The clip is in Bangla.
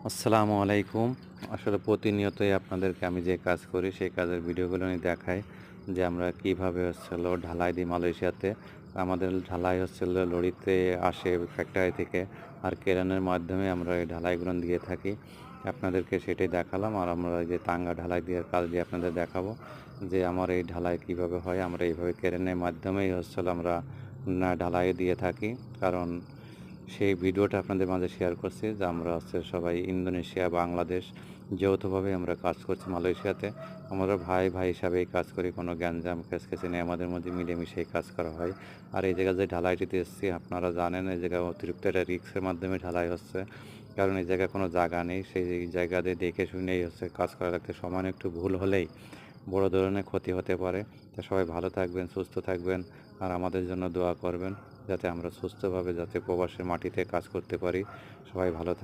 আসসালামু আলাইকুম। আসলে প্রতিনিয়তই আপনাদেরকে আমি যে কাজ করি সেই কাজের ভিডিওগুলো আমি দেখাই যে আমরা কিভাবে ঢালাই দিই মালয়েশিয়াতে। আমাদের ঢালাই লরিতে আসে ফ্যাক্টরি থেকে, আর কেরানের মাধ্যমে আমরা এই ঢালাইগুলো দিয়ে থাকি। আপনাদেরকে সেটাই দেখালাম, আর আমরা এই যে টাঙ্গা ঢালাই দেওয়ার কাজ দিয়ে আপনাদের দেখাবো যে আমার এই ঢালাই কিভাবে হয়। আমরা এইভাবে কেরানের মাধ্যমেই আমরা ঢালাই দিয়ে থাকি। কারণ সেই ভিডিওটা আপনাদের মাঝে শেয়ার করছি যে আমরা সবাই ইন্দোনেশিয়া, বাংলাদেশ যৌথভাবে আমরা কাজ করছি মালয়েশিয়াতে। আমরা ভাই ভাই হিসাবেই কাজ করি, কোনো গ্যাঞ্জাম খেসখেসি নেই, আমাদের মধ্যে মিলেমিশেই কাজ করা হয়। আর এই জায়গায় যে ঢালাইটিতে এসেছি আপনারা জানেন, এই জায়গায় অতিরিক্ত একটা রিক্সের মাধ্যমে ঢালাই হচ্ছে, কারণ এই জায়গায় কোনো জায়গা নেই। সেই জায়গাতে দেখে শুনেই কাজ করা লাগতে, সমান একটু ভুল হলেই বড় ধরনের ক্ষতি হতে পারে। তা সবাই ভালো থাকবেন, সুস্থ থাকবেন, আর আমাদের জন্য দোয়া করবেন যাতে আমরা সুস্থভাবে প্রবাসের মাটিতে কাজ করতে পারি। সবাই ভালো থাকবেন।